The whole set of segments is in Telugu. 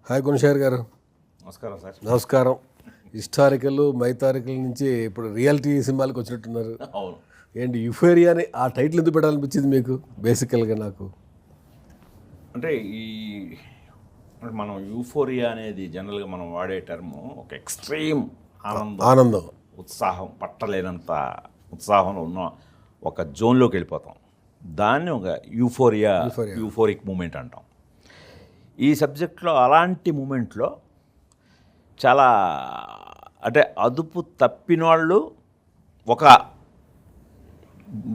హాయ్ గుణశేఖర్ గారు. నమస్కారం సార్. నమస్కారం. హిస్టారికల్ మైథారికల్ నుంచి ఇప్పుడు రియాలిటీ సినిమాలకు వచ్చినట్టున్నారు. అవును. ఏంటి యుఫోరియా అని ఆ టైటిల్ ఎందుకు పెట్టాలనిపించింది మీకు? బేసికల్గా నాకు అంటే మనం యూఫోరియా అనేది జనరల్గా మనం వాడే టర్ము ఒక ఎక్స్ట్రీమ్ ఆనందం, ఉత్సాహం, పట్టలేనంత ఉత్సాహంలో ఉన్న ఒక జోన్లోకి వెళ్ళిపోతాం. దాన్ని ఒక యూఫోరిక్ మూమెంట్ అంటాం. ఈ సబ్జెక్ట్లో అలాంటి మూమెంట్లో చాలా అంటే అదుపు తప్పిన వాళ్ళు ఒక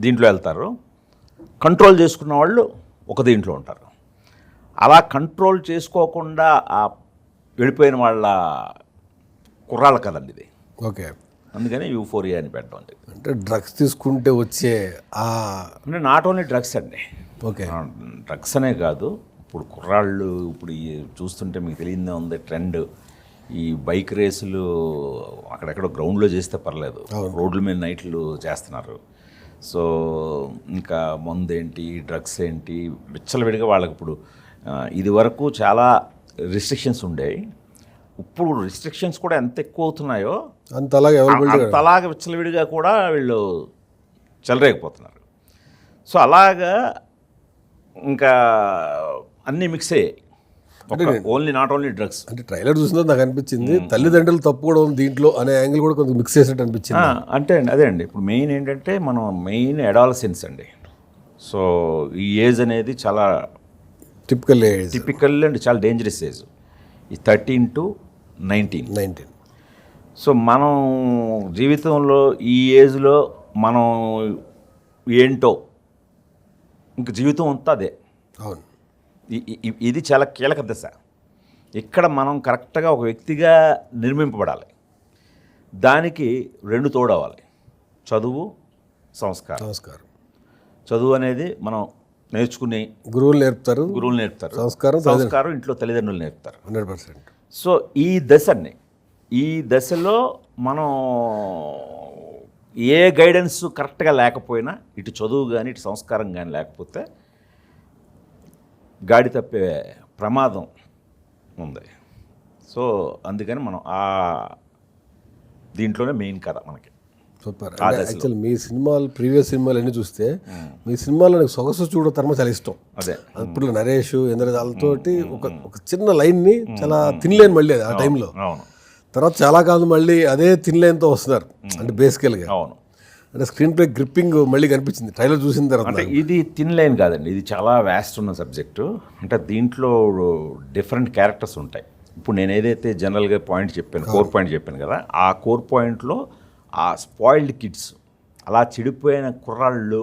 దీంట్లో వెళ్తారు, కంట్రోల్ చేసుకున్న వాళ్ళు ఒక దీంట్లో ఉంటారు. అలా కంట్రోల్ చేసుకోకుండా వెళ్ళిపోయిన వాళ్ళ కుర్రాళ్ళ కదండి ఇది. ఓకే, అందుకని యూఫోరియా అని పెట్టడం. అంటే డ్రగ్స్ తీసుకుంటే వచ్చే అంటే నాట్ ఓన్లీ డ్రగ్స్ అండి. ఓకే, డ్రగ్స్ అనే కాదు, ఇప్పుడు కుర్రాళ్ళు ఇప్పుడు చూస్తుంటే మీకు తెలియదే ఉంది ట్రెండ్. ఈ బైక్ రేసులు అక్కడెక్కడో గ్రౌండ్లో చేస్తే పర్లేదు, రోడ్ల మీద నైట్లు చేస్తున్నారు. సో ఇంకా మందు ఏంటి, డ్రగ్స్ ఏంటి, విచ్చలవిడిగా వాళ్ళకి ఇప్పుడు ఇది వరకు చాలా రిస్ట్రిక్షన్స్ ఉండేవి. ఇప్పుడు రిస్ట్రిక్షన్స్ కూడా ఎంత ఎక్కువ అవుతున్నాయో అంతలాగా విచ్చలవిడిగా కూడా వీళ్ళు చెలరేగిపోతున్నారు. సో అలాగా ఇంకా అన్నీ మిక్స్ అయ్యాయి. Not only drugs. అంటే ట్రైలర్ చూసినా నాకు అనిపించింది తల్లిదండ్రులు తప్పు కూడా ఉంది దీంట్లో అనే యాంగిల్ కూడా కొంచెం మిక్స్ చేసినట్టు అనిపించింది. అంటే అదే అండి, ఇప్పుడు మెయిన్ ఏంటంటే మనం అడాలసెన్స్ అండి. సో ఈ ఏజ్ అనేది చాలా టిపికల్ అండ్ చాలా డేంజరస్ ఏజ్. ఈ 13 to 19. సో మనం జీవితంలో ఈ ఏజ్లో మనం ఏంటో ఇంక జీవితం అంతా అదే. అవును, ఇది చాలా కీలక దశ. ఇక్కడ మనం కరెక్ట్గా ఒక వ్యక్తిగా నిర్మింపబడాలి. దానికి 2 తోడవాలి: చదువు, సంస్కారం. చదువు అనేది మనం నేర్చుకుని గురువులు నేర్పుతారు, సంస్కారం ఇంట్లో తల్లిదండ్రులు నేర్పుతారు 100%. సో ఈ దశలో మనం ఏ గైడెన్స్ కరెక్ట్గా లేకపోయినా, ఇటు చదువు కానీ ఇటు సంస్కారం కానీ లేకపోతే గాడి తప్పే ప్రమాదం ఉంది. సో అందుకని మనం దీంట్లోనే మెయిన్ కథ మనకి. సూపర్. యాక్చువల్ మీ సినిమాలు, ప్రీవియస్ సినిమాలు అన్నీ చూస్తే మీ సినిమాలో నాకు సొగసు చూడతర్మ చాలా ఇష్టం. అదే అప్పుడు నరేష్, ఇంద్రజాలతోటి ఒక చిన్న లైన్ని చాలా తినలేని మళ్ళీ ఆ టైంలో. తర్వాత చాలా కాలం మళ్ళీ అదే తినలేనితో వస్తున్నారు. అంటే బేసికల్గా అంటే స్క్రీన్ ప్లే గ్రిప్పింగ్ మళ్ళీ కనిపించింది ట్రైలర్ చూసిన తర్వాత. అంటే ఇది తినలేని కాదండి, ఇది చాలా వ్యాస్ట్ ఉన్న సబ్జెక్టు. అంటే దీంట్లో డిఫరెంట్ క్యారెక్టర్స్ ఉంటాయి. ఇప్పుడు నేను ఏదైతే జనరల్గా కోర్ పాయింట్ చెప్పాను కదా, ఆ కోర్ పాయింట్లో ఆ స్పాయిల్డ్ కిడ్స్, అలా చెడిపోయిన కుర్రాళ్ళు,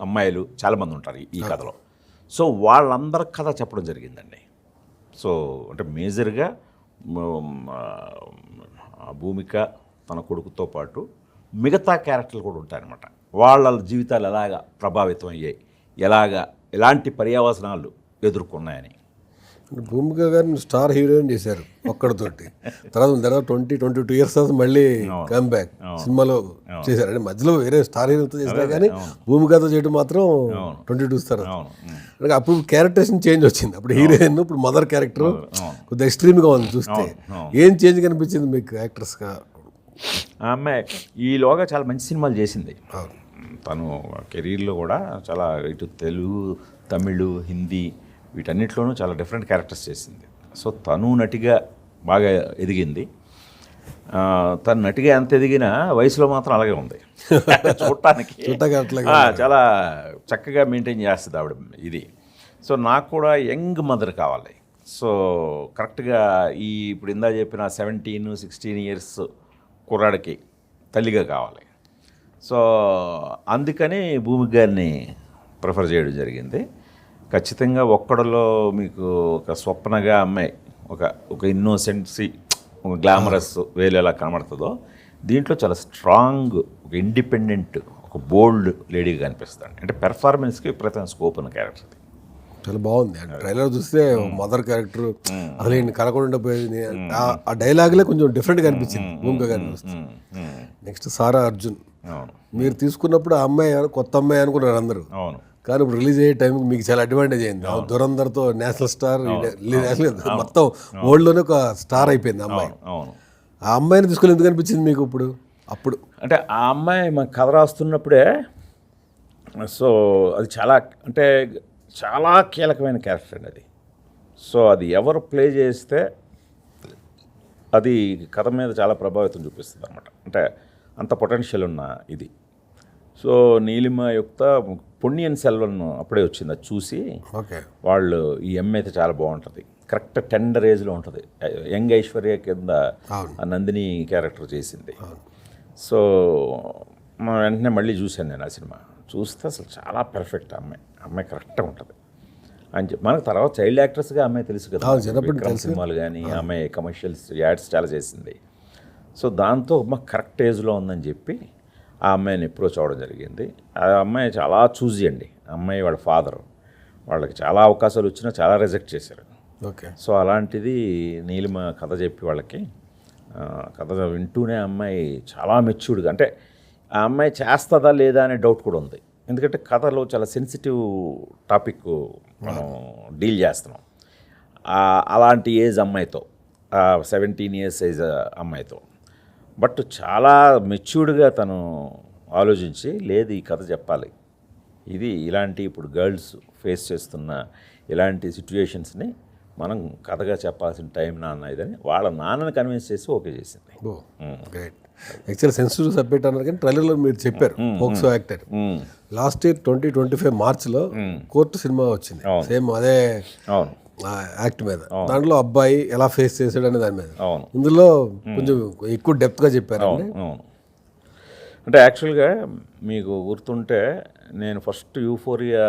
అమ్మాయిలు చాలామంది ఉంటారు ఈ కథలో. సో వాళ్ళందరి కథ చెప్పడం జరిగిందండి. సో అంటే మేజర్గా భూమిక, తన కొడుకుతో పాటు మిగతా క్యారెక్టర్లు కూడా ఉంటాయన్నమాట. వాళ్ళ జీవితాలు ఎలాగా ప్రభావితం అయ్యాయి, ఎలాంటి పర్యావసనాలు ఎదుర్కొన్నాయని. భూమిక గారిని స్టార్ హీరోయిన్ చేశారు ఒక్కడితోటి. తర్వాత 22 years తర్వాత మళ్ళీ కమ్ బ్యాక్ సినిమాలో చేశారు. అంటే మధ్యలో వేరే స్టార్ హీరోతో చేసినా కానీ భూమికతో చేయడం మాత్రం 22 తర్వాత. అంటే అప్పుడు క్యారెక్టరేషన్ చేంజ్ వచ్చింది. అప్పుడు హీరోయిన్, ఇప్పుడు మదర్ క్యారెక్టర్ కొద్దిగా ఎక్స్ట్రీమ్గా ఉంది చూస్తే. ఏం చేంజ్ కనిపించింది మీకు యాక్ట్రెస్గా? ఆ అమ్మాయి ఈలోగా చాలా మంచి సినిమాలు చేసింది. తను కెరీర్లో కూడా చాలా ఇటు తెలుగు, తమిళ్, హిందీ వీటన్నిటిలోనూ చాలా డిఫరెంట్ క్యారెక్టర్స్ చేసింది. సో తను నటిగా బాగా ఎదిగింది. తను నటిగా ఎంత ఎదిగినా వయసులో మాత్రం అలాగే ఉంది. చూడటానికి చాలా చక్కగా మెయింటైన్ చేస్తుంది ఆవిడ ఇది. సో నాకు కూడా యంగ్ మదర్ కావాలి. సో కరెక్ట్గా ఇప్పుడు ఇందా చెప్పిన 17-16 years కుర్రాడికి తల్లిగా కావాలి. సో అందుకని భూమిక గారిని ప్రిఫర్ చేయడం జరిగింది. ఖచ్చితంగా ఒక్కడిలో మీకు ఒక స్వప్నగా అమ్మాయి, ఒక ఇన్నోసెన్సీ, ఒక గ్లామరస్ వేలు ఎలా కనబడుతుందో దీంట్లో చాలా స్ట్రాంగ్, ఒక ఇండిపెండెంట్, ఒక బోల్డ్ లేడీగా కనిపిస్తాడు. అంటే పెర్ఫార్మెన్స్కి విపరీతమైన స్కోప్ ఉన్న క్యారెక్టర్. చాలా బాగుంది. ట్రైలర్ చూస్తే మదర్ క్యారెక్టర్ అసలు కనకుండా పోయేది. ఆ డైలాగ్లే కొంచెం డిఫరెంట్గా అనిపించింది భూమిక గారిని చూస్తే. నెక్స్ట్ సారా అర్జున్ మీరు తీసుకున్నప్పుడు ఆ అమ్మాయి కొత్త అమ్మాయి అనుకున్నారు అందరూ, కానీ ఇప్పుడు రిలీజ్ అయ్యే టైంకి మీకు చాలా అడ్వాంటేజ్ అయింది. దురంధర్తో నేషనల్ స్టార్, మొత్తం వరల్డ్లోనే ఒక స్టార్ అయిపోయింది అమ్మాయి. అవును. ఆ అమ్మాయిని తీసుకుని ఎందుకు అనిపించింది మీకు ఇప్పుడు? అప్పుడు అంటే ఆ అమ్మాయి మాకు కథ రాస్తున్నప్పుడే, సో అది చాలా అంటే చాలా కీలకమైన క్యారెక్టర్ అండి అది. సో అది ఎవరు ప్లే చేస్తే అది కథ మీద చాలా ప్రభావితం చూపిస్తుంది అనమాట. అంటే అంత పొటెన్షియల్ ఉన్న ఇది. సో నీలిమ యొక్క పొన్నియిన్ సెల్వన్ అప్పుడే వచ్చింది. అది చూసి ఓకే వాళ్ళు ఈ అమ్మాయి అయితే చాలా బాగుంటుంది, కరెక్ట్ టెండర్ ఏజ్లో ఉంటుంది, యంగ్ ఐశ్వర్య కింద ఆ నందిని క్యారెక్టర్ చేసింది. సో వెంటనే మళ్ళీ చూశాను నేను ఆ సినిమా. చూస్తే అసలు చాలా పర్ఫెక్ట్ అమ్మాయి కరెక్ట్గా ఉంటుంది అని చెప్పి. మనకు తర్వాత చైల్డ్ యాక్ట్రెస్గా అమ్మాయి తెలుసు కదా, విక్రమ్ సినిమాలు కానీ అమ్మాయి కమర్షియల్స్ యాడ్స్ చాలా చేసింది. సో దాంతో మాకు కరెక్ట్ ఏజ్లో ఉందని చెప్పి ఆ అమ్మాయిని అప్రోచ్ అవ్వడం జరిగింది. ఆ అమ్మాయి చాలా చూజీ అండి. అమ్మాయి వాళ్ళ ఫాదర్, వాళ్ళకి చాలా అవకాశాలు వచ్చినా చాలా రిజెక్ట్ చేశారు. ఓకే. సో అలాంటిది నీలిమ కథ చెప్పి వాళ్ళకి కథ వింటూనే అమ్మాయి చాలా మెచ్యూర్డ్గా, అంటే ఆ అమ్మాయి చేస్తుందా లేదా అనే డౌట్ కూడా ఉంది. ఎందుకంటే కథలో చాలా సెన్సిటివ్ టాపిక్ మనం డీల్ చేస్తున్నాం. అలాంటి ఏజ్ అమ్మాయితో, 17 years ఏజ్ అమ్మాయితో, బట్ చాలా మెచ్యూర్డ్గా తను ఆలోచించి, లేదు ఈ కథ చెప్పాలి, ఇది ఇలాంటి ఇప్పుడు గర్ల్స్ ఫేస్ చేస్తున్న ఇలాంటి సిచ్యువేషన్స్ని మనం కథగా చెప్పాల్సిన టైం నాన్న ఇదని వాళ్ళ నాన్నని కన్విన్స్ చేసి ఓకే చేసింది. గ్రేట్. యాక్చువల్ సెన్సిటివ్ సబ్జెక్ట్ అన్నారు కానీ ట్రైలర్లో మీరు చెప్పారు పోక్సో యాక్టర్. లాస్ట్ ఇయర్ 2025 మార్చ్లో కోర్టు సినిమా వచ్చింది, సేమ్ అదే యాక్ట్ మీద. దాంట్లో అబ్బాయి ఎలా ఫేస్ చేశాడు అనే దాని మీద. ఇందులో కొంచెం ఎక్కువ డెప్త్గా చెప్పారు. అంటే యాక్చువల్గా మీకు గుర్తుంటే నేను ఫస్ట్ యూఫోరియా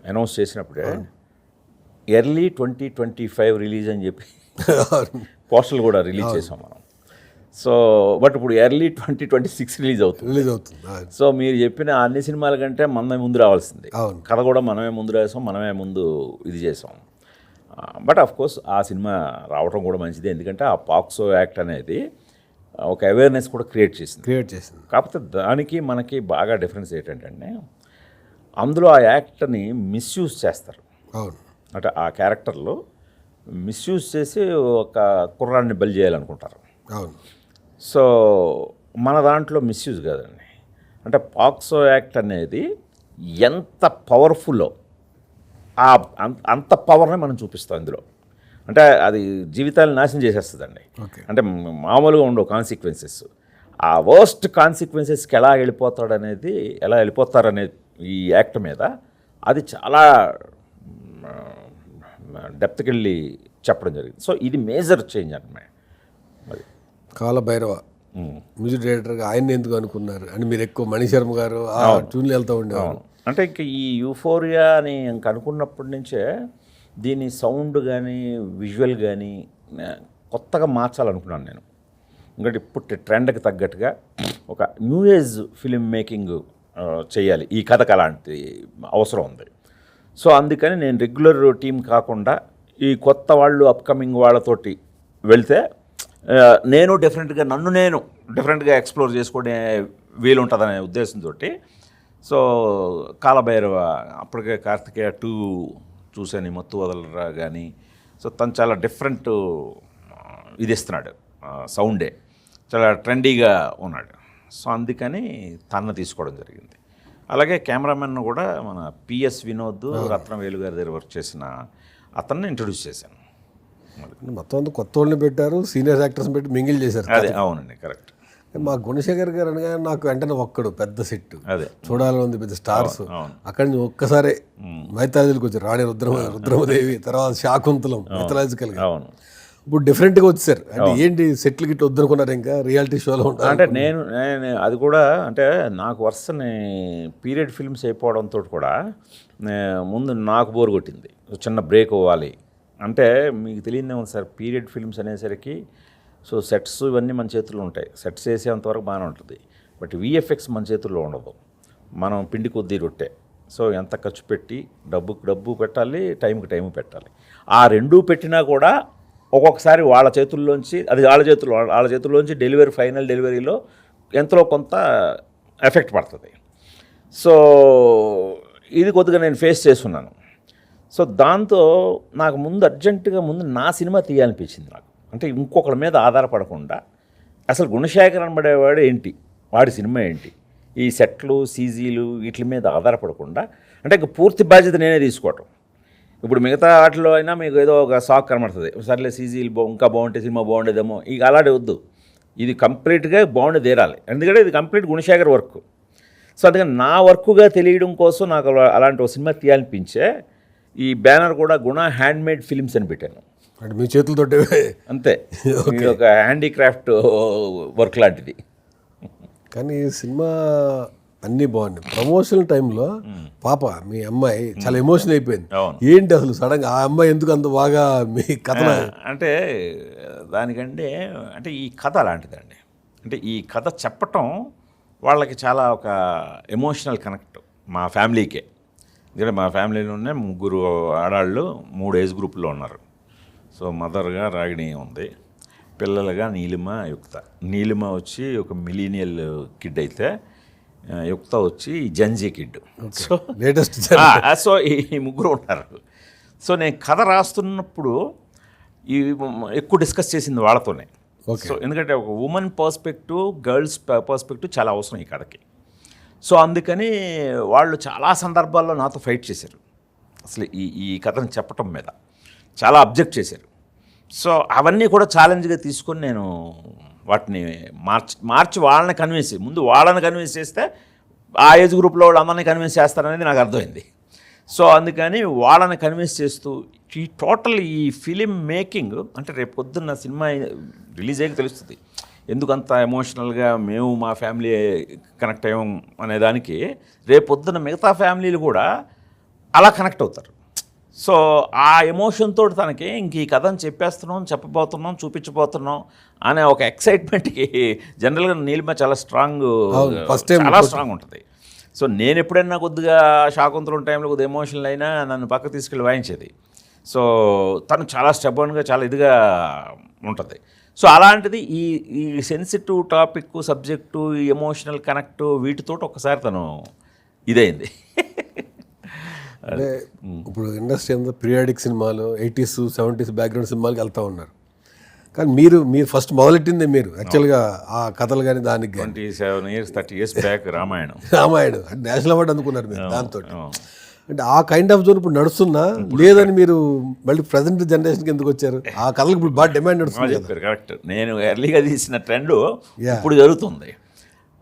అనౌన్స్ చేసినప్పుడే ఎర్లీ 2025 రిలీజ్ అని చెప్పి పోస్టర్లు కూడా రిలీజ్ చేసాం మనం. సో బట్ ఇప్పుడు ఎర్లీ 2026 రిలీజ్ అవుతుంది. సో మీరు చెప్పిన అన్ని సినిమాల కంటే మనమే ముందు రావాల్సింది. కథ కూడా మనమే ముందు రాసాం, మనమే ముందు ఇది చేసాం. బట్ ఆఫ్ కోర్స్ ఆ సినిమా రావడం కూడా మంచిది, ఎందుకంటే ఆ పాక్సో యాక్ట్ అనేది ఒక అవేర్నెస్ కూడా క్రియేట్ చేసింది. కాకపోతే దానికి మనకి బాగా డిఫరెన్స్ ఏంటంటే అందులో ఆ యాక్ట్ని మిస్యూజ్ చేస్తారు. అంటే ఆ క్యారెక్టర్లో మిస్యూజ్ చేసి ఒక కుర్రాన్ని బలి చేయాలనుకుంటారు. సో మన దాంట్లో మిస్యూజ్ కాదండి. అంటే పాక్సో యాక్ట్ అనేది ఎంత పవర్ఫుల్లో అంత పవర్ని మనం చూపిస్తాం ఇందులో. అంటే అది జీవితాలను నాశనం చేసేస్తుందండి. అంటే మామూలుగా ఉండవు కాన్సిక్వెన్సెస్. ఆ వర్స్ట్ కాన్సిక్వెన్సెస్కి ఎలా వెళ్ళిపోతారనేది ఈ యాక్ట్ మీద అది చాలా డెప్త్కి వెళ్ళి చెప్పడం జరిగింది. సో ఇది మేజర్ చేంజ్ అన్నమాట. అది కాలభైరవ మ్యూజిక్ డైరెక్టర్గా ఆయన ఎందుకు అనుకున్నారు అని మీరు ఎక్కువ మణిశర్మ గారు ఆ ట్యూన్లు వెళ్తూ ఉండేవారు. అంటే ఇంక ఈ యూఫోరియా అని ఇంక అనుకున్నప్పటి నుంచే దీని సౌండ్ కానీ విజువల్ కానీ కొత్తగా మార్చాలనుకున్నాను నేను. ఎందుకంటే ఇప్పుడు ట్రెండ్కి తగ్గట్టుగా ఒక న్యూ ఏజ్ ఫిలిం మేకింగ్ చేయాలి, ఈ కథకు అలాంటి అవసరం ఉంది. సో అందుకని నేను రెగ్యులర్ టీం కాకుండా ఈ కొత్త వాళ్ళు అప్కమింగ్ వాళ్ళతోటి వెళ్తే నేను డిఫరెంట్గా ఎక్స్ప్లోర్ చేసుకునే వీలు ఉంటుందనే ఉద్దేశంతో సో కాలభైరవ, అప్పటికే కార్తికేయ 2 చూసాను, మత్తు వదలరా కానీ. సో తను చాలా డిఫరెంట్ ఇది ఇస్తున్నాడు, సౌండే చాలా ట్రెండీగా ఉన్నాడు. సో అందుకని తనను తీసుకోవడం జరిగింది. అలాగే కెమెరామెన్ కూడా మన పిఎస్ వినోద్, రత్నవేలు గారి దగ్గర వర్క్ చేసిన అతన్ని ఇంట్రొడ్యూస్ చేశాను. మొత్తం కొత్త వాళ్ళని పెట్టారు, సీనియర్ యాక్టర్స్ పెట్టి మింగిల్ చేశారు. అదే అవునండి, కరెక్ట్. మా గుణశేఖర్ గారు అనగా నాకు వెంటనే ఒక్కడు పెద్ద సెట్ చూడాలని ఉంది, పెద్ద స్టార్స్. అక్కడి నుంచి ఒక్కసారి మైథాలజీకి వచ్చారు, రాణి రుద్రమదేవి, తర్వాత శాకుంతలం మైథాలజికల్గా. ఇప్పుడు డిఫరెంట్గా వచ్చారు. అంటే ఏంటి సెట్లు గిట్ల వద్దనుకున్నారు, ఇంకా రియాలిటీ షోలో ఉంటారు. అంటే నేను అది కూడా అంటే నాకు వర్షని పీరియడ్ ఫిల్మ్స్ అయిపోవడంతో కూడా ముందు నాకు బోర్ కొట్టింది, చిన్న బ్రేక్ ఇవ్వాలి. అంటే మీకు తెలియదేమో సార్, పీరియడ్ ఫిల్మ్స్ అనేసరికి సో సెట్స్ ఇవన్నీ మన చేతుల్లో ఉంటాయి, సెట్స్ వేసేంతవరకు బాగానే ఉంటుంది. బట్ విఎఫ్ఎక్స్ మన చేతుల్లో ఉండదు, మనం పిండి కొద్దీ రొట్టే. సో ఎంత ఖర్చు పెట్టి డబ్బు పెట్టాలి, టైంకి టైం పెట్టాలి. ఆ రెండూ పెట్టినా కూడా ఒక్కొక్కసారి వాళ్ళ చేతుల్లోంచి ఫైనల్ డెలివరీలో ఎంతో కొంత ఎఫెక్ట్ పడుతుంది. సో ఇది కొద్దిగా నేను ఫేస్ చేస్తున్నాను. సో దాంతో నాకు అర్జెంటుగా నా సినిమా తీయాలనిపించింది నాకు. అంటే ఇంకొకరి మీద ఆధారపడకుండా అసలు గుణశేఖర్ అనబడేవాడు ఏంటి, వాడి సినిమా ఏంటి, ఈ సెట్లు సీజీలు వీటి మీద ఆధారపడకుండా అంటే ఇంక పూర్తి బాధ్యత నేనే తీసుకోవటం. ఇప్పుడు మిగతా వాటిలో అయినా మీకు ఏదో ఒక సాక్ కనబడుతుంది, సర్లే సీజీలు ఇంకా బాగుంటే సినిమా బాగుండేదేమో, ఇక అలాంటి వద్దు, ఇది కంప్లీట్గా బాగుండి తీరాలి. ఎందుకంటే ఇది కంప్లీట్ గుణశేఖర్ వర్క్. సో అందుకని నా వర్క్గా తెలియడం కోసం నాకు అలాంటి ఒక సినిమా తీయాలనిపించే ఈ బ్యానర్ కూడా గుణ హ్యాండ్మేడ్ ఫిలిమ్స్ అని పెట్టాను. అంటే మీ చేతులతో అంతే, ఇది ఒక హ్యాండీక్రాఫ్ట్ వర్క్ లాంటిది. కానీ సినిమా అన్నీ బాగున్నాయి. ప్రమోషన్ టైంలో పాప మీ అమ్మాయి చాలా ఎమోషన్ అయిపోయింది. ఏంటి అసలు సడన్గా ఆ అమ్మాయి ఎందుకు అంత బాగా మీ కథ? అంటే దానికంటే అంటే ఈ కథ అలాంటిదండి. అంటే ఈ కథ చెప్పటం వాళ్ళకి చాలా ఒక ఎమోషనల్ కనెక్ట్ మా ఫ్యామిలీకే. ఎందుకంటే మా ఫ్యామిలీలోనే 3 ఆడాళ్ళు 3 ఏజ్ గ్రూపుల్లో ఉన్నారు. సో మదర్గా రాగిణి ఉంది, పిల్లలుగా నీలిమ యుక్త. నీలిమ వచ్చి ఒక మిలీనియల్ కిడ్ అయితే యుక్త వచ్చి జంజీ కిడ్. సో లేటెస్ట్ సో ఈ 3 ఉన్నారు. సో నేను కథ రాస్తున్నప్పుడు ఎక్కువ డిస్కస్ చేసింది వాళ్ళతోనే. సో ఎందుకంటే ఒక ఉమెన్ పర్స్పెక్టివ్, గర్ల్స్ పర్స్పెక్టివ్ చాలా అవసరం ఈ కథకి. సో అందుకని వాళ్ళు చాలా సందర్భాల్లో నాతో ఫైట్ చేశారు. అసలు ఈ కథను చెప్పటం మీద చాలా అబ్జెక్ట్ చేశారు. సో అవన్నీ కూడా ఛాలెంజ్గా తీసుకొని నేను వాటిని మార్చి వాళ్ళని కన్విన్స్ చేస్తే ఆ ఏజ్ గ్రూప్లో వాళ్ళు అందరినీ కన్విన్స్ చేస్తారనేది నాకు అర్థమైంది. సో అందుకని వాళ్ళని కన్విన్స్ చేస్తూ ఈ టోటల్ ఈ ఫిలిం మేకింగ్ అంటే రేపు పొద్దున్న సినిమా రిలీజ్ అయ్యాక తెలుస్తుంది ఎందుకంత ఎమోషనల్గా మేము మా ఫ్యామిలీ కనెక్ట్ అయ్యాం అనేదానికి. రేపు పొద్దున్న మిగతా ఫ్యామిలీలు కూడా అలా కనెక్ట్ అవుతారు. సో ఆ ఎమోషన్తో తనకి ఇంక ఈ కథను చెప్పబోతున్నాం చూపించబోతున్నాం అనే ఒక ఎక్సైట్మెంట్కి జనరల్గా నీలిమ చాలా స్ట్రాంగ్ ఉంటుంది. సో నేను ఎప్పుడైనా కొద్దిగా శాకుంతలం టైంలో కొద్దిగా ఎమోషనల్ అయినా నన్ను పక్క తీసుకెళ్ళి వాయించేది. సో తను చాలా స్టెబర్న్గా చాలా ఇదిగా ఉంటుంది. సో అలాంటిది ఈ సెన్సిటివ్ టాపిక్ సబ్జెక్టు, ఈ ఎమోషనల్ కనెక్ట్ వీటితో ఒకసారి తను ఇదైంది. అంటే ఇప్పుడు ఇండస్ట్రీ అంతా పీరియాడిక్ సినిమాలు 80s 70s బ్యాక్గ్రౌండ్ సినిమాలకి వెళ్తూ ఉన్నారు. కానీ మీరు ఫస్ట్ మొదలెట్టింది మీరు యాక్చువల్గా ఆ కథలు కానీ దానికి 27 years 30 years బ్యాక్ రామాయణం అంటే నేషనల్ అవార్డు అందుకున్నారు మీరు దాంతో. అంటే ఆ కైండ్ ఆఫ్ జోన్ ఇప్పుడు నడుస్తున్నా లేదని మీరు మళ్ళీ ప్రజెంట్ జనరేషన్కి ఎందుకు వచ్చారు? ఆ కథలకు ఇప్పుడు బాగా డిమాండ్ నడుస్తుంది. కరెక్ట్. నేను ఎర్లీగా తీసిన ట్రెండ్ ఇప్పుడు జరుగుతుంది.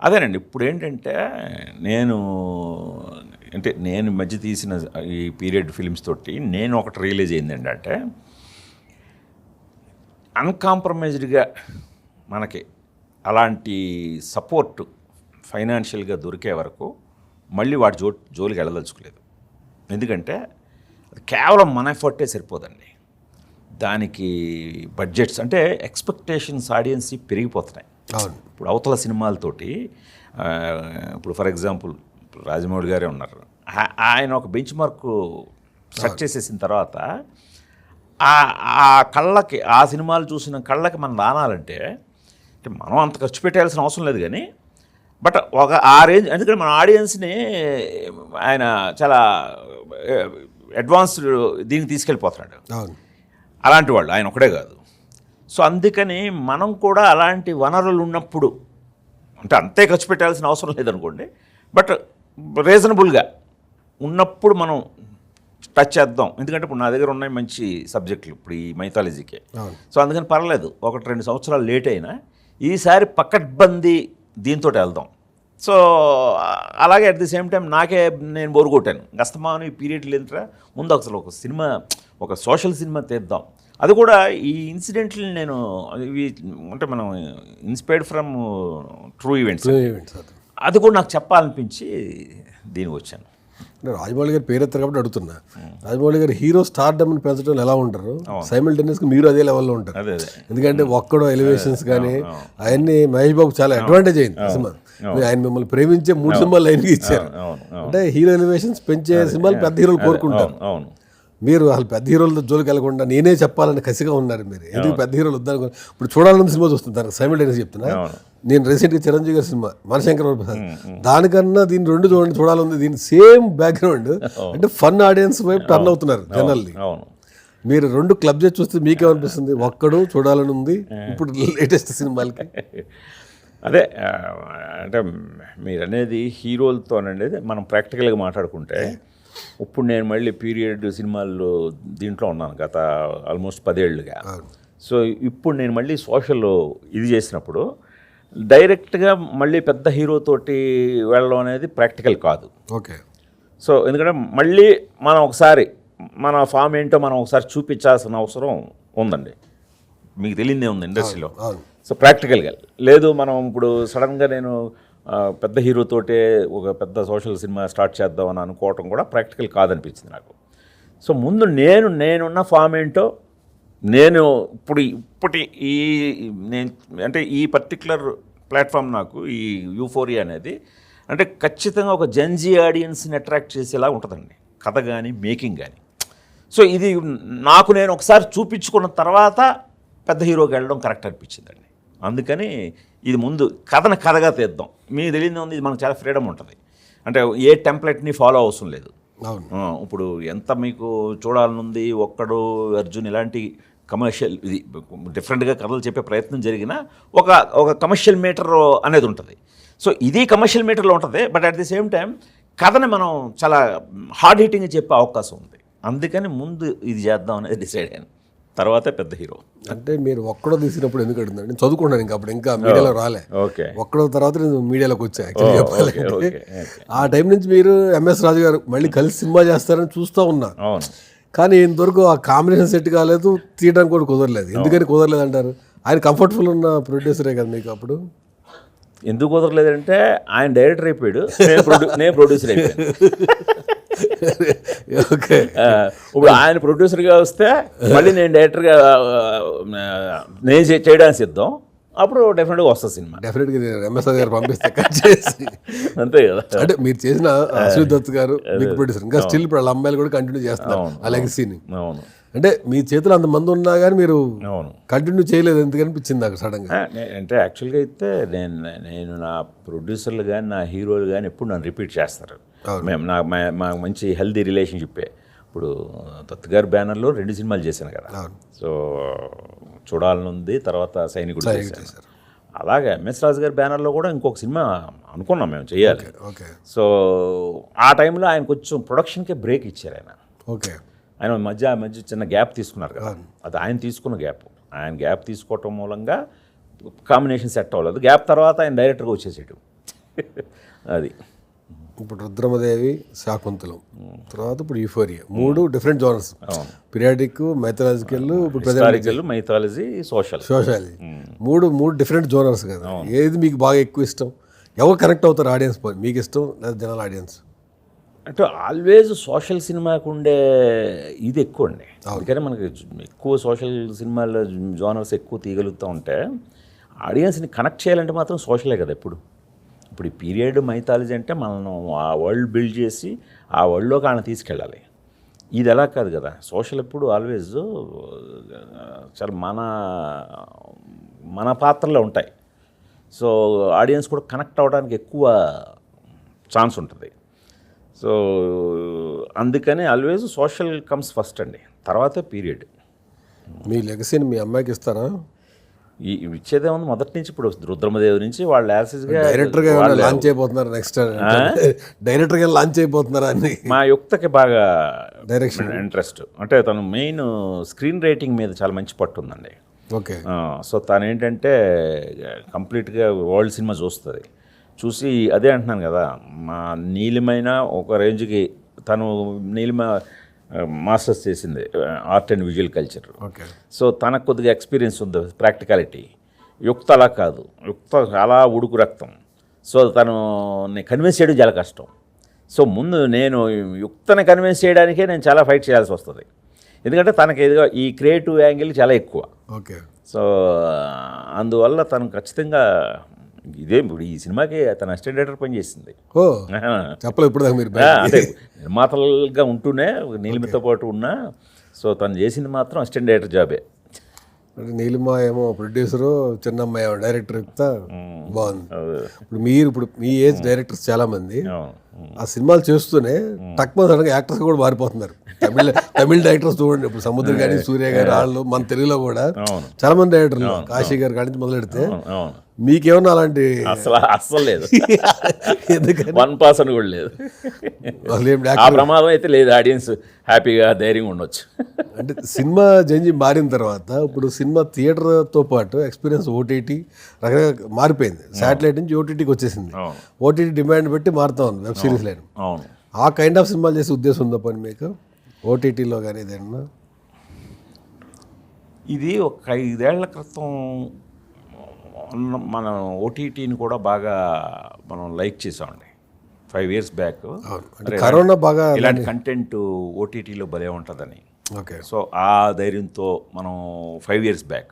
అదేనండి. ఇప్పుడు ఏంటంటే నేను మధ్య తీసిన ఈ పీరియడ్ ఫిలిమ్స్ తోటి నేను ఒకటి రియలైజ్ అయింది ఏంటంటే అన్కాంప్రమైజ్డ్గా మనకి అలాంటి సపోర్ట్ ఫైనాన్షియల్గా దొరికే వరకు మళ్ళీ వాటి జోలికి వెళ్ళదలుచుకోలేదు. ఎందుకంటే కేవలం మన ఎఫర్టే సరిపోదండి. దానికి బడ్జెట్స్ అంటే ఎక్స్పెక్టేషన్స్ ఆడియన్స్ పెరిగిపోతున్నాయి. ఇప్పుడు అవతల సినిమాలతోటి ఇప్పుడు ఫర్ ఎగ్జాంపుల్ రాజమౌళి గారే ఉన్నారు. ఆయన ఒక బెంచ్ మార్క్ సెట్ చేసేసిన తర్వాత ఆ కళ్ళకి ఆ సినిమాలు చూసిన కళ్ళకి మనం దానాలంటే మనం అంత ఖర్చు పెట్టాల్సిన అవసరం లేదు. కానీ బట్ ఒక ఆ రేంజ్ ఎందుకంటే మన ఆడియన్స్ని ఆయన చాలా అడ్వాన్స్డ్ దీనికి తీసుకెళ్ళిపోతున్నాడు. అలాంటి వాళ్ళు ఆయన ఒకడే కాదు. సో అందుకని మనం కూడా అలాంటి వనరులు ఉన్నప్పుడు అంటే అంతే ఖర్చు పెట్టాల్సిన అవసరం లేదనుకోండి, బట్ రీజనబుల్గా ఉన్నప్పుడు మనం టచ్ చేద్దాం. ఎందుకంటే ఇప్పుడు నా దగ్గర ఉన్నాయి మంచి సబ్జెక్టులు ఇప్పుడు ఈ మైథాలజీకే. సో అందుకని పర్లేదు 1-2 సంవత్సరాలు లేట్ అయినా ఈసారి పకడ్బందీ దీంతో వెళ్దాం. సో అలాగే అట్ ది సేమ్ టైం నేను బోరు కొట్టాను. గస్తమాను ఈ పీరియడ్ లేదంటే ముందు అసలు ఒక సినిమా ఒక సోషల్ సినిమా తీద్దాం. అది కూడా ఈ ఇన్సిడెంట్లు నేను ఇవి అంటే మనం ఇన్స్పైర్డ్ ఫ్రమ్ ట్రూ ఈవెంట్స్ అది కూడా నాకు చెప్పాలనిపించి దీనికి వచ్చాను. రాజమౌళి గారు పేరెత్తారు కాబట్టి అడుగుతున్నా. రాజమౌళి గారు హీరో స్టార్డమ్ని పెంచడం ఎలా ఉంటారు, సైమల్టేనియస్గా మీరు అదే లెవెల్లో ఉంటారు. ఎందుకంటే ఒక్కడో ఎలివేషన్స్ కానీ అవన్నీ మహేష్ బాబు చాలా అడ్వాంటేజ్ అయింది సినిమా. ఆయన మిమ్మల్ని ప్రేమించే 3 సినిమాలు లైన్కి ఇచ్చారు. అంటే హీరో ఎలివేషన్స్ పెంచే సినిమాలు పెద్ద హీరోలు కోరుకుంటారు. మీరు అసలు పెద్ద హీరోలతో జోలికి వెళ్ళకుండా నేనే చెప్పాలని కసిగా ఉన్నారు మీరు. ఎందుకు పెద్ద హీరోలు వద్దనుకో, ఇప్పుడు చూడాలని సినిమా చూస్తుంటారు సైమిల్టేనియస్ చెప్తున్నా. నేను రీసెంట్గా చిరంజీవి గారి సినిమా మనశంకర ప్రసాద్, దానికన్నా దీన్ని రెండు చూడాలని, దీని సేమ్ బ్యాక్గ్రౌండ్, అంటే ఫన్ ఆడియన్స్ వైపు టర్న్ అవుతున్నారు జనరల్లీ. మీరు రెండు క్లబ్ చేసి చూస్తే మీకేమనిపిస్తుంది? ఒక్కడు చూడాలని ఉంది ఇప్పుడు లేటెస్ట్ సినిమాలకి. అదే అంటే మీరు అనేది హీరోలతో అనేది మనం ప్రాక్టికల్గా మాట్లాడుకుంటే, ఇప్పుడు నేను మళ్ళీ పీరియడ్ సినిమాల్లో దీంట్లో ఉన్నాను గత ఆల్మోస్ట్ 10 ఏళ్ళుగా. సో ఇప్పుడు నేను మళ్ళీ సోషల్ ఇది చేసినప్పుడు డైరెక్ట్గా మళ్ళీ పెద్ద హీరోతోటి వెళ్ళడం అనేది ప్రాక్టికల్ కాదు. ఓకే. సో ఎందుకంటే మళ్ళీ మనం ఒకసారి మన ఫామ్ ఏంటో మనం ఒకసారి చూపించాల్సిన అవసరం ఉందండి. మీకు తెలియదే ఉంది ఇండస్ట్రీలో. సో ప్రాక్టికల్గా లేదు, మనం ఇప్పుడు సడన్గా నేను పెద్ద హీరోతోటే ఒక పెద్ద సోషల్ సినిమా స్టార్ట్ చేద్దామని అనుకోవటం కూడా ప్రాక్టికల్ కాదనిపించింది నాకు. సో ముందు నేనున్న ఫామ్ ఏంటో, నేను ఇప్పటి ఈ నేను అంటే ఈ పర్టికులర్ ప్లాట్ఫామ్ నాకు ఈ యూఫోరియా అనేది అంటే ఖచ్చితంగా ఒక జెన్జీ ఆడియన్స్ని అట్రాక్ట్ చేసేలా ఉంటుందండి, కథ కానీ మేకింగ్ కానీ. సో ఇది నాకు నేను ఒకసారి చూపించుకున్న తర్వాత పెద్ద హీరోకి వెళ్ళడం కరెక్ట్ అనిపించిందండి. అందుకని ఇది ముందు కథగా తీద్దాం. మీకు తెలియదు ఉంది, ఇది మనకు చాలా ఫ్రీడమ్ ఉంటుంది. అంటే ఏ టెంప్లెట్ని ఫాలో అవసరం లేదు. ఇప్పుడు ఎంత మీకు చూడాలనుంది, ఒక్కడు, అర్జున్ ఇలాంటి కమర్షియల్ ఇది డిఫరెంట్గా కథలు చెప్పే ప్రయత్నం జరిగినా ఒక కమర్షియల్ మీటర్ అనేది ఉంటుంది. సో ఇది కమర్షియల్ మీటర్లో ఉంటుంది, but at the same time కథని మనం చాలా హార్డ్ హిట్టింగ్ చెప్పే అవకాశం ఉంది. అందుకని ముందు ఇది చేద్దాం అనేది డిసైడ్ అయ్యాను, తర్వాత పెద్ద హీరో. అంటే మీరు ఒక్కడో తీసినప్పుడు ఎందుకు అడుగుతున్నాను, నేను చదువుకున్నాను ఇంకా అప్పుడు, ఇంకా మీడియాలో రాలే. ఓకే. ఒక్కడో తర్వాత నేను మీడియాలోకి వచ్చా యాక్చువల్లీ చెప్పాలంటే. ఆ టైం నుంచి మీరు ఎంఎస్ రాజు గారు మళ్ళీ కలిసి సినిమా చేస్తారని చూస్తూ ఉన్నా. కానీ ఇంతవరకు ఆ కాంబినేషన్ సెట్ కాలేదు, తీయడానికి కూడా కుదరలేదు. ఎందుకని కుదరలేదు అంటారు? ఆయన కంఫర్టబుల్ ఉన్న ప్రొడ్యూసరే కదా మీకు అప్పుడు. ఎందుకు కుదరలేదంటే ఆయన డైరెక్టర్ అయిపోయాడు, నేను ప్రొడ్యూసర్ అయిపోయాను. ఓకే. ఇప్పుడు ఆయన ప్రొడ్యూసర్గా వస్తే మళ్ళీ నేను డైరెక్టర్గా నేను చేయడానికి సిద్ధం. అప్పుడు డెఫినెట్గా వస్తుంది సినిమా. డెఫినెట్గా నేను ఎంఎస్ గారు పంపిస్తే కట్ చేసి. అంతే కదా. అంటే మీరు చేసిన అశ్విత్ దత్ గారు మీకు ప్రొడ్యూసర్, ఇంకా స్టిల్ ఇప్పుడు వాళ్ళ అమ్మాయిలు కూడా కంటిన్యూ చేస్తున్నారు ఆ లెగసీని. అవును. అంటే మీ చేతిలో అంతమంది ఉన్నా కానీ మీరు కంటిన్యూ చేయలేదు, ఎందుకు అనిపించింది నాకు సడన్గా? అంటే యాక్చువల్గా అయితే నేను నా ప్రొడ్యూసర్లు కానీ నా హీరోలు కానీ ఎప్పుడు నన్ను రిపీట్ చేస్తారు. మేము మాకు మంచి హెల్దీ రిలేషన్షిప్పే. ఇప్పుడు దత్ గారి బ్యానర్లో 2 సినిమాలు చేశాను కదా. సో చూడాలనుంది, తర్వాత సైనికుడు చేశాను. అలాగే ఎంఎస్ రాజు గారి బ్యానర్లో కూడా ఇంకొక సినిమా అనుకున్నాం మేము చేయాలి. సో ఆ టైంలో ఆయన కొంచెం ప్రొడక్షన్కే బ్రేక్ ఇచ్చారు ఆయన. ఓకే. ఆయన మధ్య చిన్న గ్యాప్ తీసుకున్నారు కదా, అది ఆయన తీసుకున్న గ్యాప్. ఆయన గ్యాప్ తీసుకోవటం మూలంగా కాంబినేషన్ సెట్ అవ్వలేదు. గ్యాప్ తర్వాత ఆయన డైరెక్టర్గా వచ్చేసాడు. అది ఇప్పుడు రుద్రమదేవి, శాకుంతలం, తర్వాత ఇప్పుడు euphoria, 3 different genres. Periodic, mythological, ఇప్పుడు మైథాలజీ, సోషాలజీ, 3 డిఫరెంట్ జోనర్స్ కదా. ఏది మీకు బాగా ఎక్కువ ఇష్టం? ఎవరు కనెక్ట్ అవుతారు ఆడియన్స్? మీకు ఇష్టం లేదా జనరల్ ఆడియన్స్? అంటే ఆల్వేజ్ సోషల్ సినిమాకు ఉండే ఇది ఎక్కువ అండి. అందుకని మనకి ఎక్కువ సోషల్ సినిమాల్లో జోనర్స్ ఎక్కువ తీయగలుగుతూ ఉంటే ఆడియన్స్ని కనెక్ట్ చేయాలంటే మాత్రం సోషలే కదా. ఇప్పుడు ఈ పీరియడ్ మైథాలజీ అంటే మనం ఆ వరల్డ్ బిల్డ్ చేసి ఆ వరల్డ్లోకి ఆయన తీసుకెళ్ళాలి. ఇది ఎలా కాదు కదా. సోషల్ ఎప్పుడు ఆల్వేజ్ చాలా మన పాత్రలో ఉంటాయి. సో ఆడియన్స్ కూడా కనెక్ట్ అవ్వడానికి ఎక్కువ ఛాన్స్ ఉంటుంది. సో అందుకని ఆల్వేజ్ సోషల్ కమ్స్ ఫస్ట్ అండి, తర్వాతే పీరియడ్. మీ లెగసీని మీ అమ్మాయికి ఇస్తారా? ఇచ్చేదే ఉంది మొదటి నుంచి. ఇప్పుడు రుద్రమదేవి నుంచి వాళ్ళు యాసిస్గా డైరెక్టర్గా లాంచ్ అయిపోతున్నారు. నెక్స్ట్ డైరెక్టర్గా లాంచ్ అయిపోతున్నారా అని. మా యుక్తకి బాగా డైరెక్షన్ ఇంట్రెస్ట్. అంటే తను మెయిన్ స్క్రీన్ రైటింగ్ మీద చాలా మంచి పట్టు ఉందండి. ఓకే. సో తను ఏంటంటే కంప్లీట్గా వరల్డ్ సినిమా చూస్తుంది. చూసి అదే అంటున్నాను కదా, మా నీలిమైన ఒక రేంజ్కి తను నీలిమ మాస్టర్స్ చేసింది art and visual culture. So తనకు కొద్దిగా ఎక్స్పీరియన్స్ ఉంది, ప్రాక్టికాలిటీ. యుక్త అలా కాదు, యుక్త చాలా ఉడుకు రక్తం. సో తను కన్విన్స్ చేయడం చాలా కష్టం. సో ముందు నేను యుక్తని కన్విన్స్ చేయడానికే నేను చాలా ఫైట్ చేయాల్సి వస్తుంది, ఎందుకంటే తనకి ఏదో ఈ క్రియేటివ్ యాంగిల్ చాలా ఎక్కువ. ఓకే. సో అందువల్ల తను ఖచ్చితంగా ఇదే ఇప్పుడు ఈ సినిమాకి తన అసిస్టెంట్ డైరెక్టర్ పని చేసింది. ఓ చెప్పలేదు ఇప్పుడు దాకా మీరు అదే నిర్మాతలుగా ఉంటూనే నీలిమతో పాటు ఉన్నా, సో తను చేసింది మాత్రం అసిస్టెంట్ డైరెక్టర్ జాబే. అంటే నీలిమ ఏమో ప్రొడ్యూసరు, చిన్నమ్మాయి ఏమో డైరెక్టర్ చెప్తా బాగుంది. ఇప్పుడు మీ ఏజ్ డైరెక్టర్స్ చాలా మంది ఆ సినిమాలు చేస్తూనే తక్కువ సడన్గా యాక్టర్స్ కూడా మారిపోతున్నారు. తమిళ డైరెక్టర్స్ చూడండి, ఇప్పుడు సముద్ర గారి, సూర్య గారి, వాళ్ళు మన తెలుగులో కూడా చాలా మంది డైరెక్టర్లు, కాశీ గారి కాడి నుంచి మొదలెడితే మీకేమన్నా అలాంటి అస్సలు లేదు, ఎందుకంటే 1% కూడా లేదు. ఆ ప్రమాదం అయితే లేదు, ఆడియన్స్ హ్యాపీగా ధైర్యంగా ఉండొచ్చు. అంటే సినిమా జంజి మారిన తర్వాత ఇప్పుడు సినిమా థియేటర్తో పాటు ఎక్స్పీరియన్స్ ఓటీటీ రకరకాల మారిపోయింది. శాటిలైట్ నుంచి ఓటీటీకి వచ్చేసింది. ఓటీటీ డిమాండ్ బట్టి మారుతా ఉంది వెబ్ సిరీస్ లైన్. ఆ కైండ్ ఆఫ్ సినిమాలు చేసే ఉద్దేశం ఉందా పని మీకు ఓటీటీలో కానీ ఏదైనా? ఇది ఒక 5 ఏళ్ల క్రితం మనం ఓటీటీని కూడా బాగా మనం లైక్ చేసామండి. 5 years బ్యాక్ కరోనా బాగా ఇలాంటి కంటెంట్ ఓటీటీలో భలే ఉంటుందని. ఓకే. సో ఆ ధైర్యంతో మనం 5 years బ్యాక్,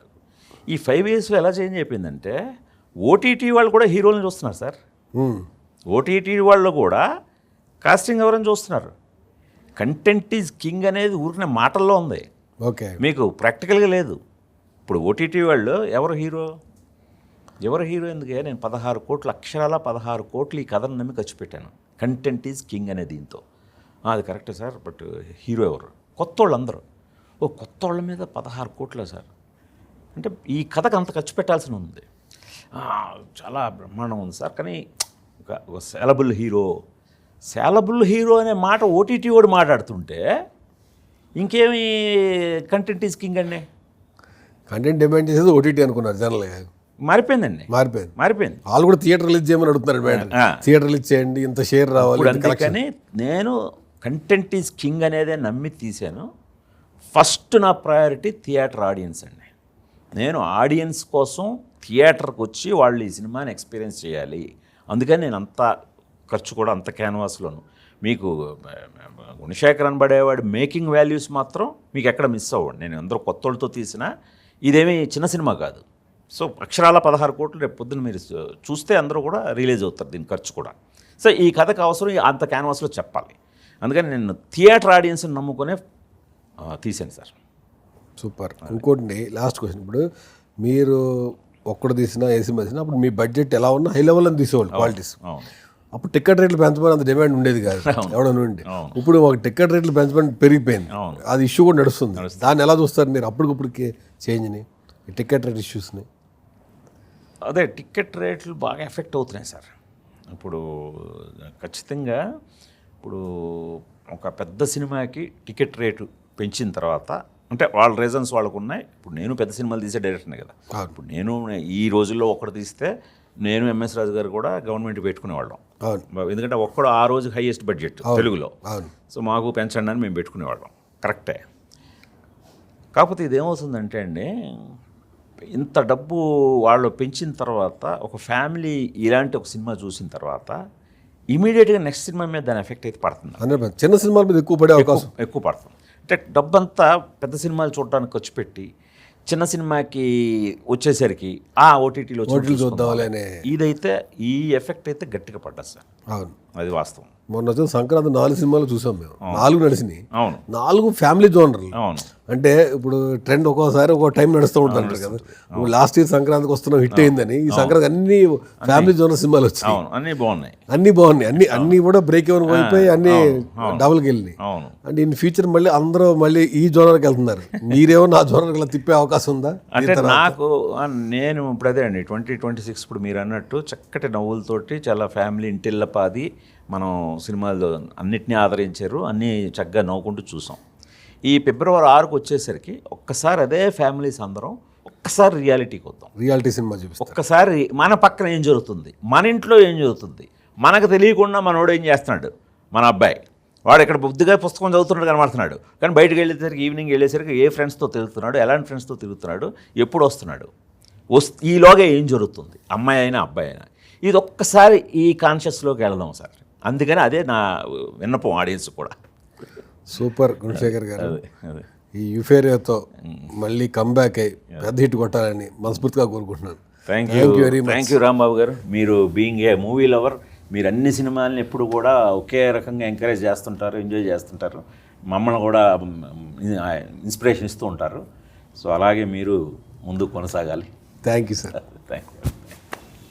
ఈ 5 years ఎలా చేంజ్ అయిపోయిందంటే ఓటీటీ వాళ్ళు కూడా హీరోలను చూస్తున్నారు సార్. ఓటీటీ వాళ్ళు కూడా కాస్టింగ్ ఎవరైనా చూస్తున్నారు. కంటెంట్ ఈజ్ కింగ్ అనేది ఊరికనే మాటల్లో ఉంది, ఓకే, మీకు ప్రాక్టికల్గా లేదు. ఇప్పుడు ఓటీటీ వాళ్ళు ఎవరు హీరో ఎందుకే నేను 16 కోట్లు అక్షరాల 16 కోట్లు ఈ కథను నమ్మి ఖర్చు పెట్టాను. కంటెంట్ ఈజ్ కింగ్ అనే దీంతో అది కరెక్టే సార్, బట్ హీరో ఎవరు? కొత్త వాళ్ళు అందరూ. కొత్త వాళ్ళ మీద 16 కోట్లే సార్ అంటే ఈ కథకు అంత ఖర్చు పెట్టాల్సి ఉంది. చాలా బ్రహ్మాండం ఉంది సార్. కానీ ఒక సేలబుల్ హీరో అనే మాట ఓటీటీ వాడు మాట్లాడుతుంటే ఇంకేమి కంటెంట్ ఈజ్ కింగ్ అండి. కంటెంట్ డిమాండ్ చేసేది ఓటీటీ అనుకున్నారు జనరల్గా. మారిపోయిందండి, మారిపోయింది. వాళ్ళు కూడా థియేటర్ రిలీజ్ చేయమని అడుగుతున్నారు, థియేటర్ రిలీజ్ చేయండి, ఇంత షేర్ రావాలి. అందుకని నేను కంటెంట్ ఈజ్ కింగ్ అనేదే నమ్మి తీశాను. ఫస్ట్ నా ప్రయారిటీ థియేటర్ ఆడియన్స్ అండి. నేను ఆడియన్స్ కోసం థియేటర్కి వచ్చి వాళ్ళు ఈ సినిమాని ఎక్స్పీరియన్స్ చేయాలి. అందుకని నేను అంత ఖర్చు కూడా అంత క్యాన్వాస్లోను. మీకు గుణశేఖర్ అనబడేవాడు మేకింగ్ వాల్యూస్ మాత్రం మీకు ఎక్కడ మిస్ అవ్వండి. నేను అందరూ కొత్త వాళ్ళతో తీసిన ఇదేమీ చిన్న సినిమా కాదు. సో అక్షరాల 16 కోట్లు రేపు పొద్దున్న మీరు చూస్తే అందరూ కూడా రిలీజ్ అవుతారు దీని ఖర్చు కూడా. సో ఈ కథకు అవసరం అంత క్యాన్వాస్లో చెప్పాలి. అందుకని నేను థియేటర్ ఆడియన్స్ని నమ్ముకునే తీసాను సార్. సూపర్. ఇంకోటి లాస్ట్ క్వశ్చన్, ఇప్పుడు మీరు ఒక్కడు తీసినా ఏ సినిమా తీసినా అప్పుడు మీ బడ్జెట్ ఎలా ఉన్నా హై లెవెల్ అని తీసేవాళ్ళు క్వాలిటీస్. అప్పుడు టికెట్ రేట్లు పెంచమని అంత డిమాండ్ ఉండేది కాదు ఎవడన్నా ఉండి. ఇప్పుడు ఒక టికెట్ రేట్లు పెంచమని పెరిగిపోయింది, అది ఇష్యూ కూడా నడుస్తుంది. దాన్ని ఎలా చూస్తారు మీరు అప్పటికప్పటికి చేంజ్ని, టికెట్ రేట్ ఇష్యూస్ని? అదే టికెట్ రేట్లు బాగా ఎఫెక్ట్ అవుతున్నాయి సార్. ఇప్పుడు ఖచ్చితంగా ఇప్పుడు ఒక పెద్ద సినిమాకి టికెట్ రేటు పెంచిన తర్వాత అంటే వాళ్ళ రీజన్స్ వాళ్ళకు ఉన్నాయి. ఇప్పుడు నేను పెద్ద సినిమాలు తీసే డైరెక్టర్నే కదా. ఇప్పుడు నేను ఈ రోజుల్లో ఒకటి తీస్తే నేను ఎంఎస్ రాజు గారు కూడా గవర్నమెంట్ పెట్టుకునేవాళ్ళం. ఎందుకంటే ఒక్కడు ఆ రోజు హైయెస్ట్ బడ్జెట్ తెలుగులో. సో మాకు పెంచండి అని మేము పెట్టుకునేవాళ్ళం, కరెక్టే. కాకపోతే ఇదేమవుతుందంటే అండి, ఇంత డబ్బు వాళ్ళు పెంచిన తర్వాత ఒక ఫ్యామిలీ ఇలాంటి ఒక సినిమా చూసిన తర్వాత ఇమీడియట్గా నెక్స్ట్ సినిమా మీద దాని ఎఫెక్ట్ అయితే పడుతుంది. చిన్న సినిమాల మీద ఎక్కువ పడే అవకాశం ఎక్కువ పడుతుంది. అంటే డబ్బంతా పెద్ద సినిమాలు చూడడానికి ఖర్చు పెట్టి చిన్న సినిమాకి వచ్చేసరికి ఓటీటీలో చూద్దామని ఇదైతే ఈ ఎఫెక్ట్ అయితే గట్టిగా పడ్డది సార్. అవును, అది వాస్తవం. మొన్న వచ్చిన సంక్రాంతి 4 సినిమాలు చూసాం మేము, 4 నడిచినాయి. అవును, 4 ఫ్యామిలీ జోనర్లు. అవును, అంటే ఇప్పుడు ట్రెండ్ ఒక్కోసారి ఒక్కో టైం నడుస్తూ ఉంటారు కదా. లాస్ట్ ఇయర్ సంక్రాంతికి వస్తున్నాం హిట్ అయిందని ఈ సంక్రాంతి అన్ని ఫ్యామిలీ జోనర్ సినిమాలు వచ్చాయి. అన్ని బాగున్నాయి, అన్ని కూడా బ్రేక్ ఎవరికి అయిపోయి అన్ని డబుల్కి వెళ్ళినాయి. అంటే ఇన్ ఫ్యూచర్ మళ్ళీ అందరూ ఈ జోనర్కి వెళ్తున్నారు. మీరేమో నా జోనర్కి తిప్పే అవకాశం ఉందా? అంటే నాకు నేను ఇప్పుడు అదే అండి 2026 ఇప్పుడు మీరు అన్నట్టు చక్కటి నవ్వులతోటి చాలా ఫ్యామిలీ ఇంటిల్లపాది మనం సినిమాలు అన్నిటినీ ఆదరించారు, అన్నీ చక్కగా నవ్వుకుంటూ చూసాం. ఈ ఫిబ్రవరి 6కు వచ్చేసరికి ఒక్కసారి అదే ఫ్యామిలీస్ అందరం ఒక్కసారి రియాలిటీకి వద్దాం. రియాలిటీ సినిమా చూపిస్తాం. ఒక్కసారి మన పక్కన ఏం జరుగుతుంది, మన ఇంట్లో ఏం జరుగుతుంది, మనకు తెలియకుండా మనోడు ఏం చేస్తున్నాడు. మన అబ్బాయి వాడు ఇక్కడ బుద్ధిగా పుస్తకం చదువుతున్నాడు కనబడుతున్నాడు, కానీ బయటకు వెళ్ళేసరికి ఈవినింగ్ వెళ్ళేసరికి ఏ ఫ్రెండ్స్తో తిరుగుతున్నాడు, ఎలాంటి ఫ్రెండ్స్తో తిరుగుతున్నాడు, ఎప్పుడు వస్తున్నాడు, ఈలోగా ఏం జరుగుతుంది, అమ్మాయి అయినా అబ్బాయి అయినా. ఇది ఒక్కసారి ఈ కాన్షియస్లోకి వెళదాం సార్. అందుకని అదే నా విన్నపం ఆడియన్స్ కూడా. సూపర్ గుణశేఖర్ గారు, ఈ యూఫేరియాతో మళ్ళీ కంబ్యాక్ అయ్యి పెద్ద హిట్ కొట్టాలని మనస్ఫూర్తిగా కోరుకుంటున్నాను. Thank Thank you you very much. Thank you Rambabu గారు. మీరు బీయింగ్ ఏ మూవీ లవర్, మీరు అన్ని సినిమాలని ఎప్పుడు కూడా ఒకే రకంగా ఎంకరేజ్ చేస్తుంటారు, ఎంజాయ్ చేస్తుంటారు, మమ్మల్ని కూడా ఇన్స్పిరేషన్ ఇస్తూ ఉంటారు. సో అలాగే మీరు ముందుకు కొనసాగాలి. Thank you sir. Thank you.